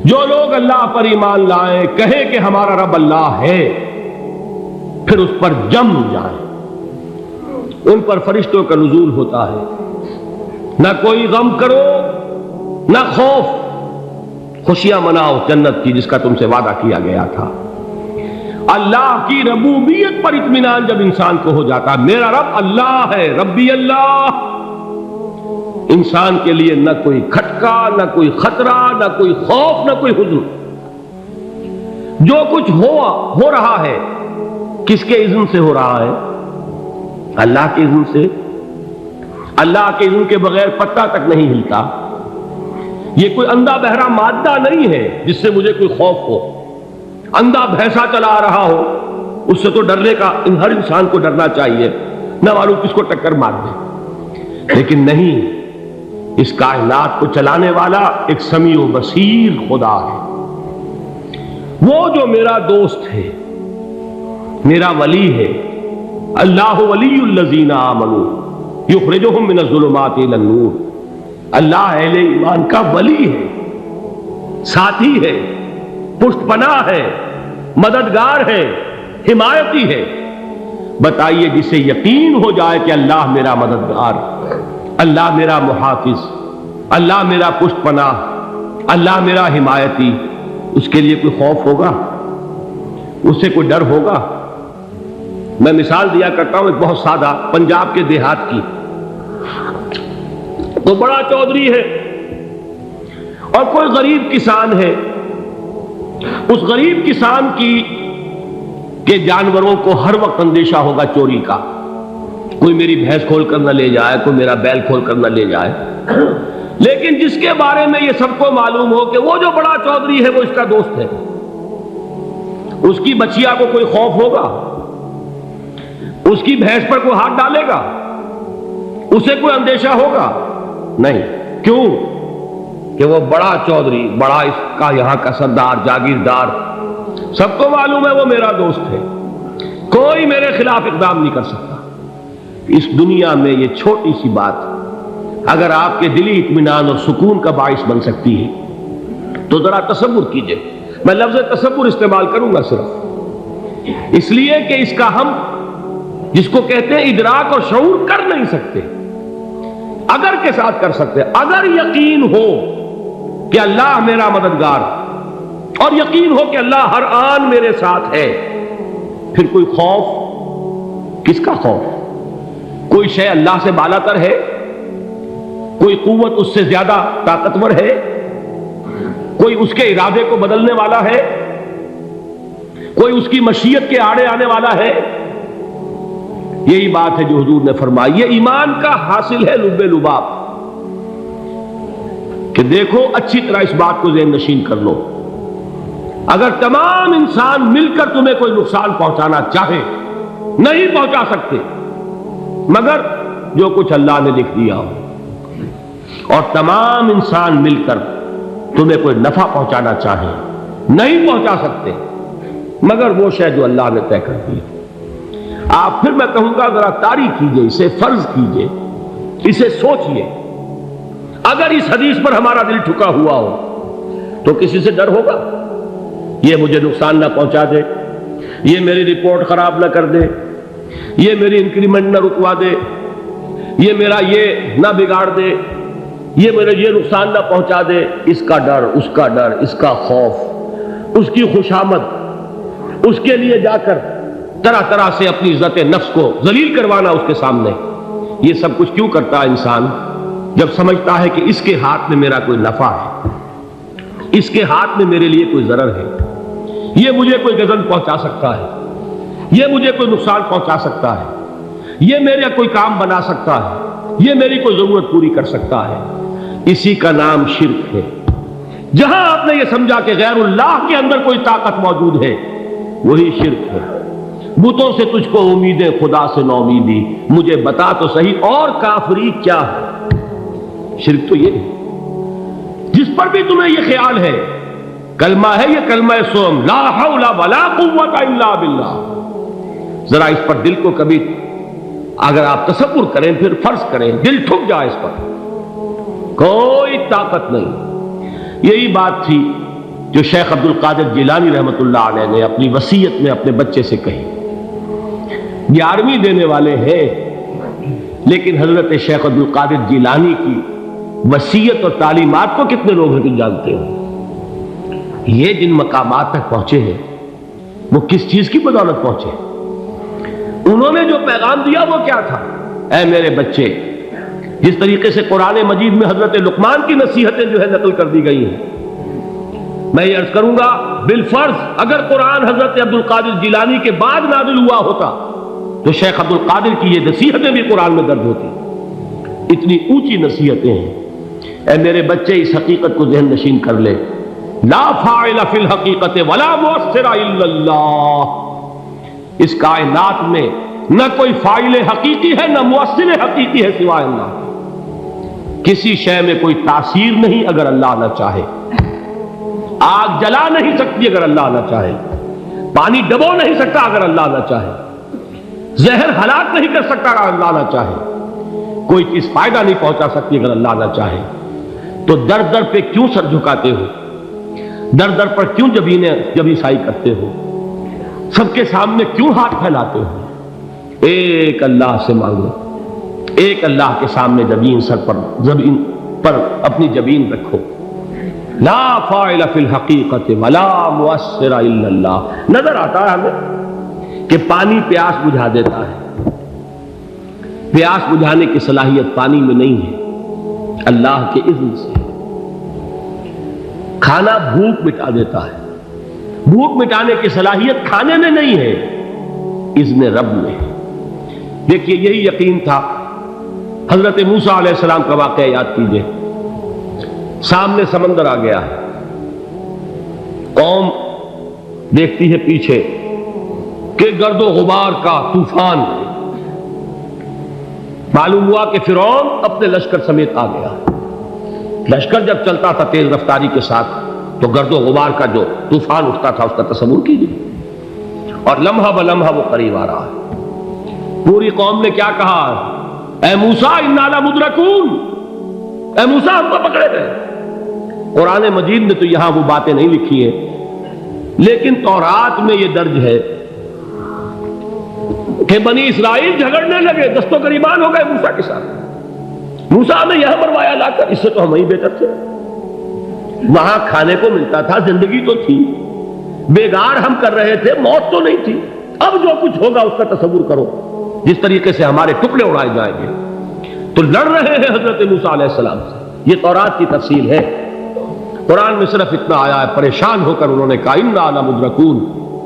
جو لوگ اللہ پر ایمان لائیں، کہیں کہ ہمارا رب اللہ ہے، پھر اس پر جم جائیں، ان پر فرشتوں کا نزول ہوتا ہے، نہ کوئی غم کرو نہ خوف، خوشیاں مناؤ جنت کی جس کا تم سے وعدہ کیا گیا تھا۔ اللہ کی ربوبیت پر اطمینان جب انسان کو ہو جاتا، میرا رب اللہ ہے، ربی اللہ، انسان کے لیے نہ کوئی کھٹکا، نہ کوئی خطرہ، نہ کوئی خوف، نہ کوئی حزن۔ جو کچھ ہو رہا ہے کس کے اذن سے ہو رہا ہے؟ اللہ کے اذن سے۔ اللہ کے اذن کے بغیر پتا تک نہیں ہلتا۔ یہ کوئی اندھا بہرا مادہ نہیں ہے جس سے مجھے کوئی خوف ہو۔ اندھا بھینسا چلا آ رہا ہو اس سے تو ڈرنے کا ہر انسان کو ڈرنا چاہیے، نہ معلوم کس کو ٹکر مار دے، لیکن نہیں، اس کائنات کو چلانے والا ایک سمیع و بصیر خدا ہے۔ وہ جو میرا دوست ہے، میرا ولی ہے، اللہ ولی الذین آمنوا یخرجہم من الظلمات الی النور، اللہ اہل ایمان کا ولی ہے، ساتھی ہے، پشت پناہ ہے، مددگار ہے، حمایتی ہے۔ بتائیے جسے یقین ہو جائے کہ اللہ میرا مددگار، اللہ میرا محافظ، اللہ میرا پشت پناہ، اللہ میرا حمایتی، اس کے لیے کوئی خوف ہوگا؟ اس سے کوئی ڈر ہوگا؟ میں مثال دیا کرتا ہوں ایک بہت سادہ، پنجاب کے دیہات کی۔ تو بڑا چودھری ہے اور کوئی غریب کسان ہے، اس غریب کسان کے جانوروں کو ہر وقت اندیشہ ہوگا چوری کا، کوئی میری بھینس کھول کر نہ لے جائے، کوئی میرا بیل کھول کر نہ لے جائے۔ لیکن جس کے بارے میں یہ سب کو معلوم ہو کہ وہ جو بڑا چودھری ہے وہ اس کا دوست ہے، اس کی بچیا کو کوئی خوف ہوگا؟ اس کی بھینس پر کوئی ہاتھ ڈالے گا؟ اسے کوئی اندیشہ ہوگا؟ نہیں۔ کیوں؟ کہ وہ بڑا چودھری، بڑا اس کا یہاں کا سردار، جاگیردار، سب کو معلوم ہے وہ میرا دوست ہے، کوئی میرے خلاف اقدام نہیں کر سکتا۔ اس دنیا میں یہ چھوٹی سی بات اگر آپ کے دلی اطمینان اور سکون کا باعث بن سکتی ہے تو ذرا تصور کیجئے۔ میں لفظ تصور استعمال کروں گا صرف اس لیے کہ اس کا ہم جس کو کہتے ہیں ادراک اور شعور کر نہیں سکتے، اگر کے ساتھ کر سکتے۔ اگر یقین ہو کہ اللہ میرا مددگار اور یقین ہو کہ اللہ ہر آن میرے ساتھ ہے، پھر کوئی خوف؟ کس کا خوف؟ کوئی شے اللہ سے بالا تر ہے؟ کوئی قوت اس سے زیادہ طاقتور ہے؟ کوئی اس کے ارادے کو بدلنے والا ہے؟ کوئی اس کی مشیت کے آڑے آنے والا ہے؟ یہی بات ہے جو حضور نے فرمائی، یہ ایمان کا حاصل ہے لب لباب، کہ دیکھو اچھی طرح اس بات کو ذہن نشین کر لو، اگر تمام انسان مل کر تمہیں کوئی نقصان پہنچانا چاہے نہیں پہنچا سکتے، مگر جو کچھ اللہ نے لکھ دیا ہو، اور تمام انسان مل کر تمہیں کوئی نفع پہنچانا چاہے نہیں پہنچا سکتے، مگر وہ شے جو اللہ نے طے کر دی۔ آپ پھر میں کہوں گا ذرا طاری کیجئے، اسے فرض کیجئے، اسے سوچئے، اگر اس حدیث پر ہمارا دل ٹھکا ہوا ہو تو کسی سے ڈر ہوگا؟ یہ مجھے نقصان نہ پہنچا دے، یہ میری رپورٹ خراب نہ کر دے، یہ میری انکریمنٹ نہ رکوا دے، یہ میرا یہ نہ بگاڑ دے، یہ میرے یہ نقصان نہ پہنچا دے، اس کا ڈر، اس کا ڈر، اس کا خوف، اس کی خوشامد، اس کے لیے جا کر طرح طرح سے اپنی عزت نفس کو ذلیل کروانا اس کے سامنے، یہ سب کچھ کیوں کرتا ہے انسان؟ جب سمجھتا ہے کہ اس کے ہاتھ میں میرا کوئی نفع ہے، اس کے ہاتھ میں میرے لیے کوئی ضرر ہے، یہ مجھے کوئی غضب پہنچا سکتا ہے، یہ مجھے کوئی نقصان پہنچا سکتا ہے، یہ میرا کوئی کام بنا سکتا ہے، یہ میری کوئی ضرورت پوری کر سکتا ہے، اسی کا نام شرک ہے۔ جہاں آپ نے یہ سمجھا کہ غیر اللہ کے اندر کوئی طاقت موجود ہے، وہی شرک ہے۔ بتوں سے تجھ کو امیدیں، خدا سے نو امیدی، مجھے بتا تو صحیح اور کافری کیا ہے؟ شرک تو یہ ہے۔ جس پر بھی تمہیں یہ خیال ہے، کلمہ ہے یہ کلمہ سوم، لا حول ولا قوت الا باللہ، ذرا اس پر دل کو کبھی اگر آپ تصور کریں، پھر فرض کریں، دل ٹھک جائے، اس پر کوئی طاقت نہیں۔ یہی بات تھی جو شیخ عبد القادر جیلانی رحمۃ اللہ علیہ نے اپنی وصیت میں اپنے بچے سے کہی. 11ویں دینے والے ہیں، لیکن حضرت شیخ عبد القادر جیلانی کی وصیت اور تعلیمات کو کتنے لوگ ہیں کہ جانتے ہو؟ یہ جن مقامات تک پہنچے ہیں وہ کس چیز کی بدولت پہنچے؟ انہوں نے جو پیغام دیا وہ کیا تھا؟ اے میرے بچے، جس طریقے سے قرآن مجید میں حضرت لقمان کی نصیحتیں جو ہے نقل کر دی گئی ہیں، میں یہ عرض کروں گا بالفرض اگر قرآن حضرت عبد القادر جیلانی کے بعد نازل ہوا ہوتا تو شیخ عبد القادر کی یہ نصیحتیں بھی قرآن میں درج ہوتی. اتنی اونچی نصیحتیں ہیں. اے میرے بچے، اس حقیقت کو ذہن نشین کر لے، لا فاعل فی الحقیقت ولا مؤثر الا اللہ. اس کائنات میں نہ کوئی فاعل حقیقی ہے نہ مؤثر حقیقی ہے سوائے اللہ. کسی شے میں کوئی تاثیر نہیں اگر اللہ نہ چاہے. آگ جلا نہیں سکتی اگر اللہ نہ چاہے. پانی ڈبو نہیں سکتا اگر اللہ نہ چاہے. زہر ہلاک نہیں کر سکتا اگر اللہ نہ چاہے. کوئی چیز فائدہ نہیں پہنچا سکتی اگر اللہ نہ چاہے. تو در در پہ کیوں سر جھکاتے ہو؟ در در پر کیوں جبیں سائی کرتے ہو؟ سب کے سامنے کیوں ہاتھ پھیلاتے ہو؟ ایک اللہ سے مانگو. ایک اللہ کے سامنے زمین پر اپنی جبین رکھو. لا فاعل فی الحقیقت ولا مؤثر الا اللہ. نظر آتا ہے ہمیں کہ پانی پیاس بجھا دیتا ہے. پیاس بجھانے کی صلاحیت پانی میں نہیں ہے، اللہ کے اذن سے. کھانا بھوک مٹا دیتا ہے. بھوک مٹانے کی صلاحیت کھانے میں نہیں ہے، اذن رب میں. دیکھیے یہی یقین تھا. حضرت موسیٰ علیہ السلام کا واقعہ یاد کیجئے. سامنے سمندر آ گیا ہے. قوم دیکھتی ہے پیچھے کہ گرد و غبار کا طوفان. معلوم ہوا کہ فرعون اپنے لشکر سمیت آ گیا. لشکر جب چلتا تھا تیز رفتاری کے ساتھ تو گرد و غبار کا جو طوفان اٹھتا تھا اس کا تصور کیجیے. اور لمحہ بلمحہ وہ قریب آ رہا ہے. پوری قوم نے کیا کہا؟ اے موسیٰ انا لمدرکون. اے موسیٰ ہم کو پکڑے گئے. قرآن مجید میں تو یہاں وہ باتیں نہیں لکھی ہیں، لیکن تورات میں یہ درج ہے کہ بنی اسرائیل جھگڑنے لگے، دست و گریبان ہو گئے موسیٰ کے ساتھ. موسیٰ نے یہاں مروایا لا کر، اس سے تو ہم ہی بہتر تھے. وہاں کھانے کو ملتا تھا، زندگی تو تھی. بیگار ہم کر رہے تھے، موت تو نہیں تھی. اب جو کچھ ہوگا اس کا تصور کرو، جس طریقے سے ہمارے ٹکڑے اڑائے جائیں گے. تو لڑ رہے ہیں حضرت موسیٰ علیہ السلام سے. یہ تورات کی تفصیل ہے. قرآن میں صرف اتنا آیا ہے، پریشان ہو کر انہوں نے کہا انا لمدرکون.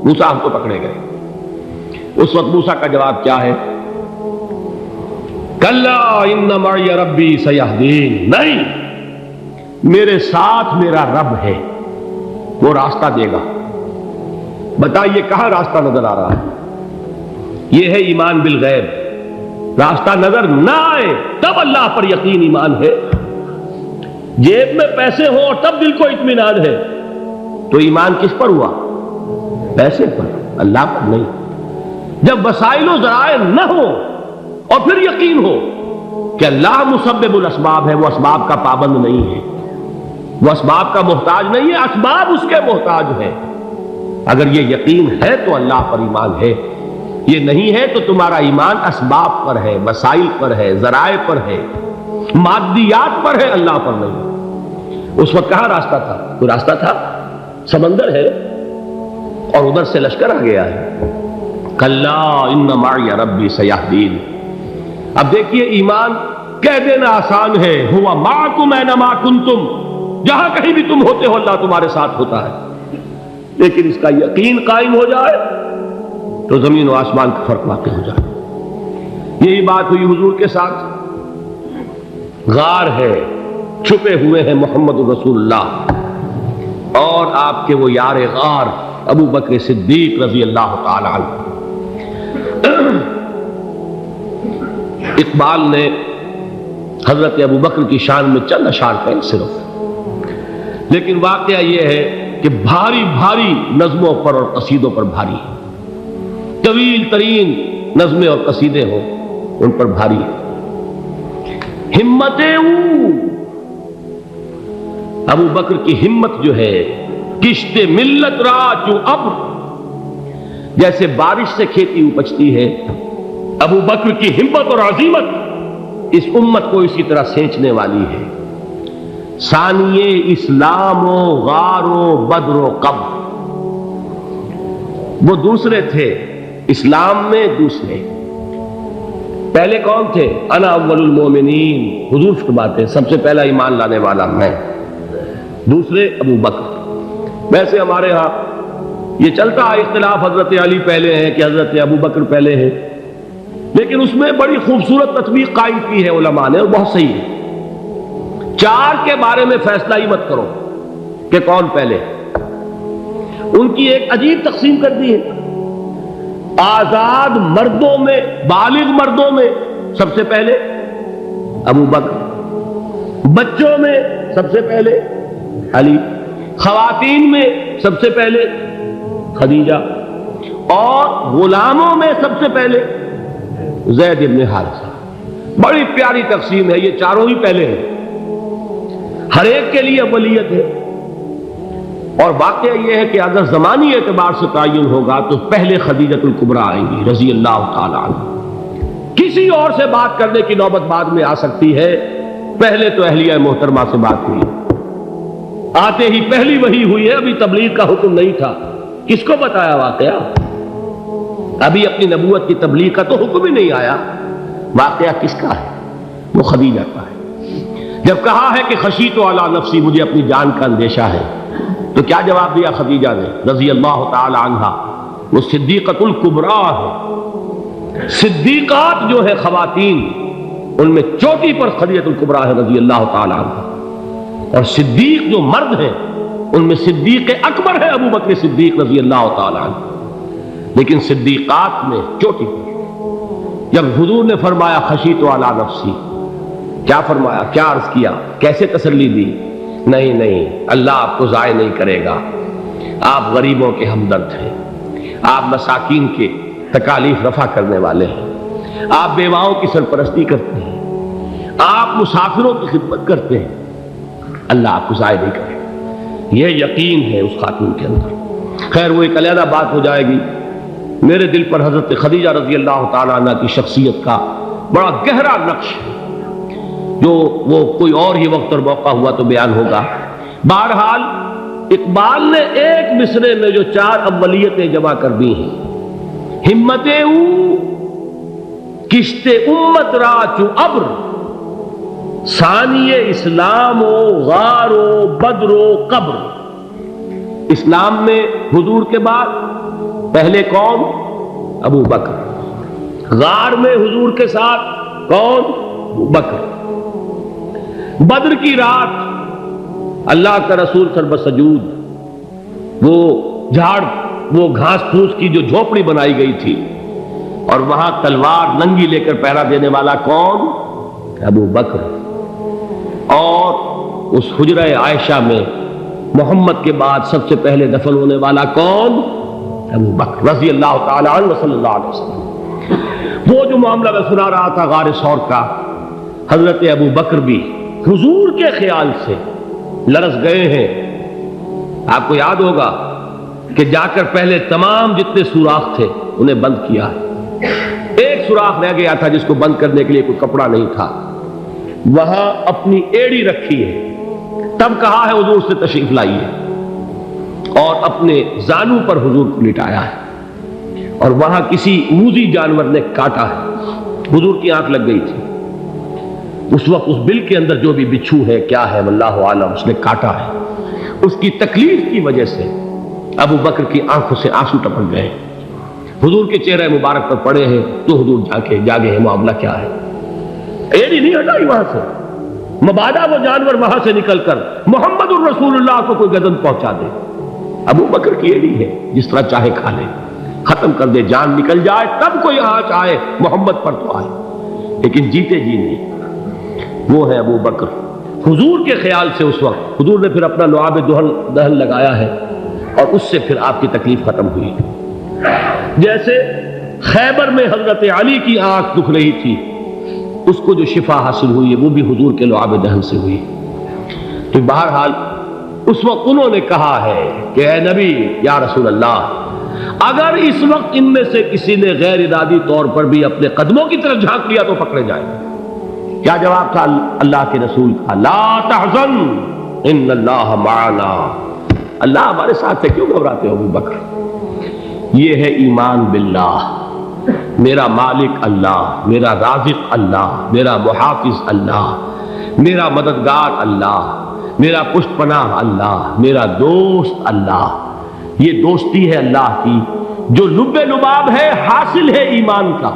موسیٰ ہم کو پکڑے گئے. اس وقت موسیٰ کا جواب کیا ہے؟ کلا ان معی ربی سیہدین. نہیں، میرے ساتھ میرا رب ہے، وہ راستہ دے گا. بتائیے کہاں راستہ نظر آ رہا ہے؟ یہ ہے ایمان بالغیب. راستہ نظر نہ آئے تب اللہ پر یقین ایمان ہے. جیب میں پیسے ہوں اور تب دل کو اطمینان ہے تو ایمان کس پر ہوا؟ پیسے پر، اللہ پر نہیں. جب وسائل و ذرائع نہ ہو اور پھر یقین ہو کہ اللہ مسبب الاسباب ہے، وہ اسباب کا پابند نہیں ہے، وہ اسباب کا محتاج نہیں ہے، اسباب اس کے محتاج ہے. اگر یہ یقین ہے تو اللہ پر ایمان ہے. یہ نہیں ہے تو تمہارا ایمان اسباب پر ہے، وسائل پر ہے، ذرائع پر ہے، مادیات پر ہے، اللہ پر نہیں. اس وقت کہاں راستہ تھا؟ کوئی راستہ تھا؟ سمندر ہے اور ادھر سے لشکر آ گیا ہے. کلا ان معی ربی سیہدین. اب دیکھیے ایمان کہہ دینا آسان ہے، ہوا معکم اینما کنتم. جہاں کہیں بھی تم ہوتے ہو اللہ تمہارے ساتھ ہوتا ہے. لیکن اس کا یقین قائم ہو جائے تو زمین و آسمان کا فرق واقع ہو جائے. یہی بات ہوئی حضور کے ساتھ. غار ہے، چھپے ہوئے ہیں محمد رسول اللہ اور آپ کے وہ یار غار ابو بکر صدیق رضی اللہ تعالی عنہ. اقبال نے حضرت ابو بکر کی شان میں چند اشعار کہیں صرف، لیکن واقعہ یہ ہے کہ بھاری بھاری نظموں پر اور قصیدوں پر بھاری ہے. طویل ترین نظمیں اور قصیدے ہوں ان پر بھاری ہے. ہمتیں ابو بکر کی ہمت جو ہے کشت ملت را چو ابر، جیسے بارش سے کھیتی اپجتی ہے، ابو بکر کی ہمت اور عزیمت اس امت کو اسی طرح سینچنے والی ہے۔ ثانیے اسلام و غار و بدر و قبر، وہ دوسرے تھے اسلام میں، دوسرے پہلے کون تھے؟ انا اول المومنین، حضور فرماتے ہیں سب سے پہلا ایمان لانے والا میں، دوسرے ابو بکر۔ ویسے ہمارے ہاں یہ چلتا ہے اختلاف، حضرت علی پہلے ہیں کہ حضرت ابو بکر پہلے ہیں، لیکن اس میں بڑی خوبصورت تطبیق قائم کی ہے علماء نے، اور بہت صحیح ہے۔ چار کے بارے میں فیصلہ ہی مت کرو کہ کون پہلے، ان کی ایک عجیب تقسیم کر دی ہے۔ آزاد مردوں میں، بالغ مردوں میں سب سے پہلے ابو بکر، بچوں میں سب سے پہلے علی، خواتین میں سب سے پہلے خدیجہ، اور غلاموں میں سب سے پہلے زید بن حارثہ۔ بڑی پیاری تقسیم ہے، یہ چاروں ہی پہلے ہیں، ہر ایک کے لیے اولیت ہے۔ اور واقعہ یہ ہے کہ اگر زمانی اعتبار سے تعین ہوگا تو پہلے خدیجۃ الکبریٰ آئیں گی رضی اللہ تعالی عنہ، کسی اور سے بات کرنے کی نوبت بعد میں آ سکتی ہے، پہلے تو اہلیہ محترمہ سے بات ہوئی، آتے ہی پہلی وحی ہوئی ہے، ابھی تبلیغ کا حکم نہیں تھا، کس کو بتایا واقعہ؟ ابھی اپنی نبوت کی تبلیغ کا تو حکم ہی نہیں آیا، واقعہ کس کا ہے؟ وہ خدیجہ کا ہے۔ جب کہا ہے کہ خشیت علی نفسی، مجھے اپنی جان کا اندیشہ ہے، تو کیا جواب دیا خدیجہ نے رضی اللہ تعالی عنہا؟ وہ صدیقۃ الکبریٰ ہے، صدیقات جو ہے خواتین ان میں چوٹی پر خدیجۃ الکبریٰ ہے رضی اللہ تعالی عنہا، اور صدیق جو مرد ہیں ان میں صدیق اکبر ہے ابو بکر صدیق رضی اللہ تعالی عنہ، لیکن صدیقات میں چوٹی پر۔ جب حضور نے فرمایا خشیت علی نفسی، کیا فرمایا، کیا عرض کیا، کیسے تسلی دی؟ نہیں نہیں، اللہ آپ کو ضائع نہیں کرے گا، آپ غریبوں کے ہمدرد ہیں، آپ مساکین کے تکالیف رفع کرنے والے ہیں، آپ بیواؤں کی سرپرستی کرتے ہیں، آپ مسافروں کی خدمت کرتے ہیں، اللہ آپ کو ضائع نہیں کرے گا۔ یہ یقین ہے اس خاتون کے اندر۔ خیر وہ ایک علیحدہ بات ہو جائے گی۔ میرے دل پر حضرت خدیجہ رضی اللہ تعالیٰ عنہ کی شخصیت کا بڑا گہرا نقش ہے، جو وہ کوئی اور ہی وقت اور موقع ہوا تو بیان ہوگا۔ بہرحال اقبال نے ایک مصرے میں جو چار اولیتیں جمع کر دی ہیں، ہمت او کشت امت را چو ابر، ثانی اسلام و غار و بدر و قبر۔ اسلام میں حضور کے بعد پہلے کون؟ ابو بکر۔ غار میں حضور کے ساتھ کون؟ ابو بکر۔ بدر کی رات اللہ کا رسول سر بسجود، وہ جھاڑ، وہ گھاس پھوس کی جو جھوپڑی بنائی گئی تھی، اور وہاں تلوار ننگی لے کر پہرا دینے والا کون؟ ابو بکر۔ اور اس حجرہ عائشہ میں محمد کے بعد سب سے پہلے دفن ہونے والا کون؟ ابو بکر رضی اللہ تعالی عنہ صلی اللہ علیہ وسلم۔ وہ جو معاملہ میں سنا رہا تھا غار ثور کا، حضرت ابو بکر بھی حضور کے خیال سے لرز گئے ہیں۔ آپ کو یاد ہوگا کہ جا کر پہلے تمام جتنے سوراخ تھے انہیں بند کیا ہے، ایک سوراخ رہ گیا تھا جس کو بند کرنے کے لیے کوئی کپڑا نہیں تھا، وہاں اپنی ایڑی رکھی ہے، تب کہا ہے حضور سے تشریف لائیے، اور اپنے زانو پر حضور کو لٹایا ہے، اور وہاں کسی موذی جانور نے کاٹا ہے، حضور کی آنکھ لگ گئی تھی، اس وقت اس بل کے اندر جو بھی بچھو ہے کیا ہے واللہ عالم، اس نے کاٹا ہے، اس کی تکلیف کی وجہ سے ابو بکر کی آنکھوں سے آنسو ٹپک گئے، حضور کے چہرے مبارک پر پڑے ہیں، تو حضور جاگے ہیں، معاملہ کیا ہے؟ ایڑی نہیں ہٹائی وہاں سے، مبادا وہ جانور وہاں سے نکل کر محمد الرسول اللہ کو کوئی گزن پہنچا دے، ابو بکر کی ایڑی ہے، جس طرح چاہے کھا لے، ختم کر دے، جان نکل جائے تب کوئی آنچ آئے محمد پر تو آئے، لیکن جیتے جی نہیں۔ وہ ہے ابو بکر حضور کے خیال سے۔ اس وقت حضور نے پھر اپنا لعاب دہن لگایا ہے، اور اس سے پھر آپ کی تکلیف ختم ہوئی۔ جیسے خیبر میں حضرت علی کی آنکھ دکھ رہی تھی، اس کو جو شفا حاصل ہوئی ہے وہ بھی حضور کے لعاب دہن سے ہوئی۔ تو بہرحال اس وقت انہوں نے کہا ہے کہ اے نبی یا رسول اللہ، اگر اس وقت ان میں سے کسی نے غیر ارادی طور پر بھی اپنے قدموں کی طرف جھانک لیا تو پکڑے جائیں گے۔ کیا جواب تھا اللہ کے رسول کا؟ لا تحزن ان اللہ معنا، اللہ ہمارے ساتھ ہے، کیوں گھبراتے ہو ابو بکر؟ یہ ہے ایمان باللہ، میرا مالک اللہ، میرا رازق اللہ، میرا محافظ اللہ، میرا مددگار اللہ، میرا پشت پناہ اللہ، میرا دوست اللہ۔ یہ دوستی ہے اللہ کی جو لب لباب ہے، حاصل ہے ایمان کا،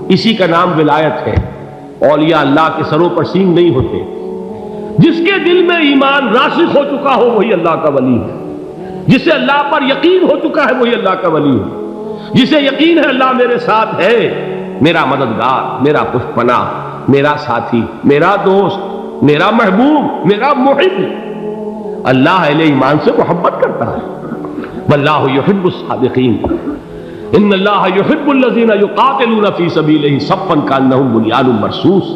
اسی کا نام ولایت ہے۔ اولیاء اللہ کے سروں پر سینگ نہیں ہوتے، جس کے دل میں ایمان راسخ ہو چکا ہو وہی اللہ کا ولی ہے، جسے اللہ پر یقین ہو چکا ہے وہی اللہ کا ولی ہے، جسے یقین ہے اللہ میرے ساتھ ہے، میرا مددگار، میرا پشت پناہ، میرا ساتھی، میرا دوست، میرا محبوب، میرا محب۔ اللہ اہل ایمان سے محبت کرتا ہے۔ واللہ یحب الصادقین، ان اللہ یحب الذین یقاتلون فی سبیلہ صفا کانہم بنیان مرصوص۔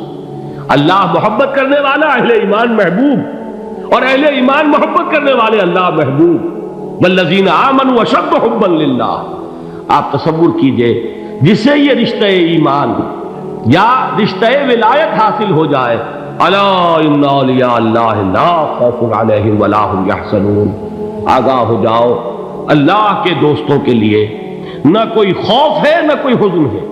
اللہ محبت کرنے والا، اہل ایمان محبوب، اور اہل ایمان محبت کرنے والے اللہ محبوب۔ والذین آمنوا اشد حبا للہ۔ آپ تصور کیجئے جسے یہ رشتہ ایمان یا رشتہ ولایت حاصل ہو جائے، الا ان اولیاء اللہ لا خوف علیہم ولا هم یحزنون، آگاہ ہو جاؤ، اللہ کے دوستوں کے لیے نہ کوئی خوف ہے نہ کوئی حزن ہے۔